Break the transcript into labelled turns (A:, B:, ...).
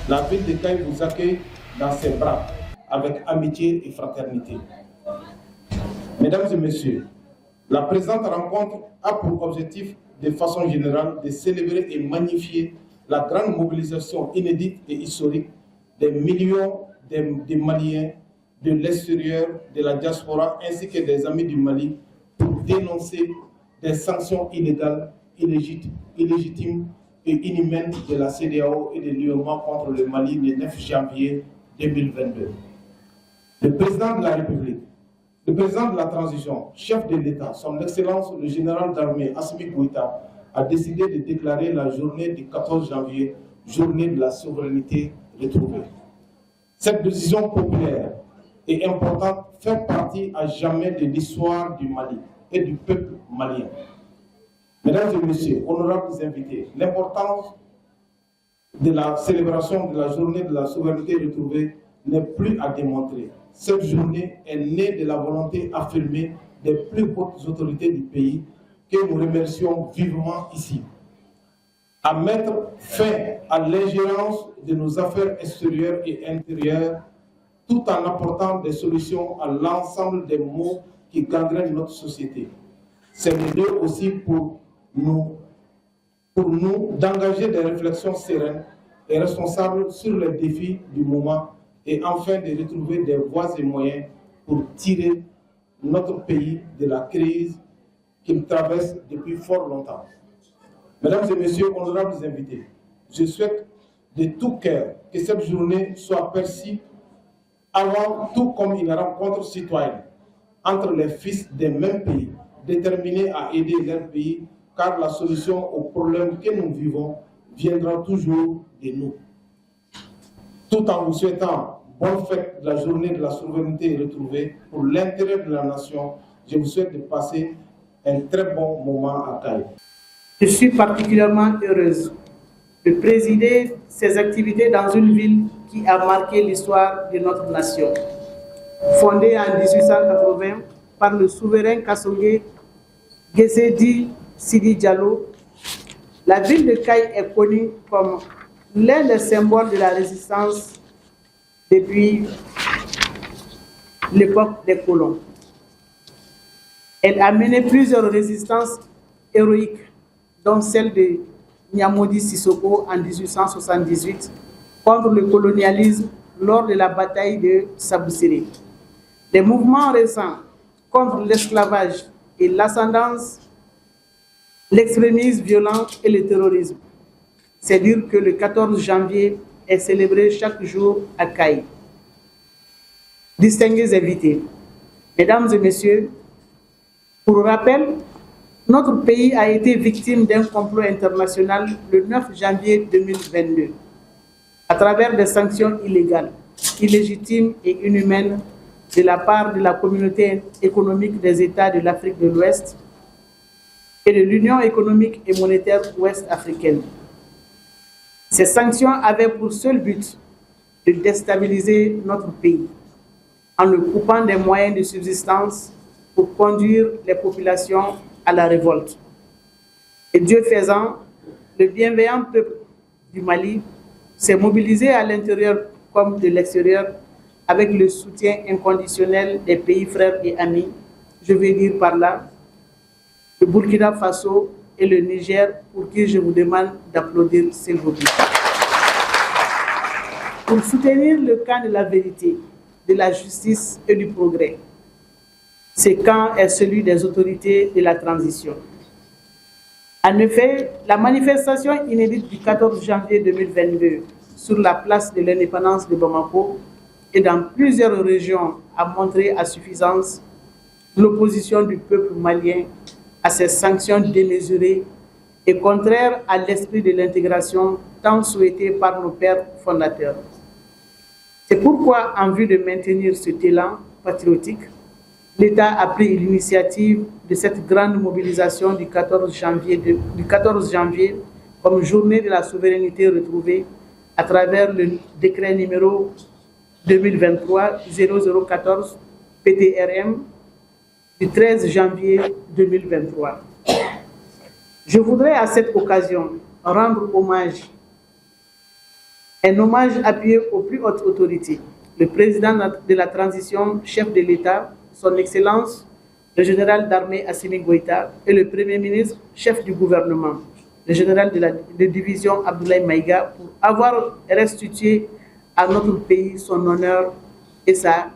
A: La ville de Caille vous accueille dans ses bras avec amitié et fraternité. Mesdames et messieurs, la présente rencontre a pour objectif, de façon générale, de célébrer et magnifier la grande mobilisation inédite et historique des millions de Maliens de l'extérieur, de la diaspora, ainsi que des amis du Mali, pour dénoncer des sanctions illégales, illégitimes et inhumaines de la CEDEAO et de l'UEMOA contre le Mali le 9 janvier 2022. Le président de la République, le président de la transition, chef de l'État, son Excellence le général d'armée Assimi Goïta, a décidé de déclarer la journée du 14 janvier, journée de la souveraineté retrouvée. Cette décision populaire et importante fait partie à jamais de l'histoire du Mali et du peuple malien. Mesdames et messieurs, honorables invités, l'importance de la célébration de la journée de la souveraineté retrouvée n'est plus à démontrer. Cette journée est née de la volonté affirmée des plus hautes autorités du pays que nous remercions vivement ici, à mettre fin à l'ingérence de nos affaires extérieures et intérieures, tout en apportant des solutions à l'ensemble des maux qui gangrènent notre société. C'est l'idée aussi pour nous d'engager des réflexions sereines et responsables sur les défis du moment et enfin de retrouver des voies et moyens pour tirer notre pays de la crise qu'il traverse depuis fort longtemps. Mesdames et messieurs, honorables invités, je souhaite de tout cœur que cette journée soit perçue avant tout comme une rencontre citoyenne entre les fils des mêmes pays, déterminés à aider leur pays, car la solution aux problèmes que nous vivons viendra toujours de nous. Tout en vous souhaitant bonne fête de la journée de la souveraineté retrouvée pour l'intérêt de la nation, je vous souhaite de passer un très bon moment à Caille.
B: Je suis particulièrement heureuse de présider ces activités dans une ville qui a marqué l'histoire de notre nation. Fondée en 1880 par le souverain Kassongué Guésédi Sidi Diallo, la ville de Caille est connue comme l'un des symboles de la résistance depuis l'époque des colons. Elle a mené plusieurs résistances héroïques, dont celle de Nyamodi Sissoko en 1878 contre le colonialisme lors de la bataille de Sabousséré. Les mouvements récents contre l'esclavage et l'ascendance, l'extrémisme violent et le terrorisme. C'est dire que le 14 janvier est célébré chaque jour à Caille. Distingués invités, mesdames et messieurs, pour rappel, notre pays a été victime d'un complot international le 9 janvier 2022 à travers des sanctions illégales, illégitimes et inhumaines de la part de la communauté économique des États de l'Afrique de l'Ouest et de l'Union économique et monétaire ouest-africaine. Ces sanctions avaient pour seul but de déstabiliser notre pays en le coupant des moyens de subsistance pour conduire les populations à la révolte. Et Dieu faisant, le bienveillant peuple du Mali s'est mobilisé à l'intérieur comme de l'extérieur avec le soutien inconditionnel des pays frères et amis, je vais dire par là, le Burkina Faso et le Niger, pour qui je vous demande d'applaudir s'il vous plaît. Pour soutenir le camp de la vérité, de la justice et du progrès. Ce camp est celui des autorités de la transition. En effet, la manifestation inédite du 14 janvier 2022 sur la place de l'indépendance de Bamako et dans plusieurs régions a montré à suffisance l'opposition du peuple malien à ces sanctions démesurées et contraires à l'esprit de l'intégration tant souhaité par nos pères fondateurs. C'est pourquoi, en vue de maintenir cet élan patriotique, l'État a pris l'initiative de cette grande mobilisation du 14 janvier comme journée de la souveraineté retrouvée à travers le décret numéro 2023-0014 PTRM du 13 janvier 2023. Je voudrais à cette occasion rendre hommage Un hommage appuyé aux plus hautes autorités. Le président de la transition, chef de l'État, son Excellence, le général d'armée Assimi Goïta, et le Premier ministre, chef du gouvernement, le général de division Abdoulaye Maïga, pour avoir restitué à notre pays son honneur et sa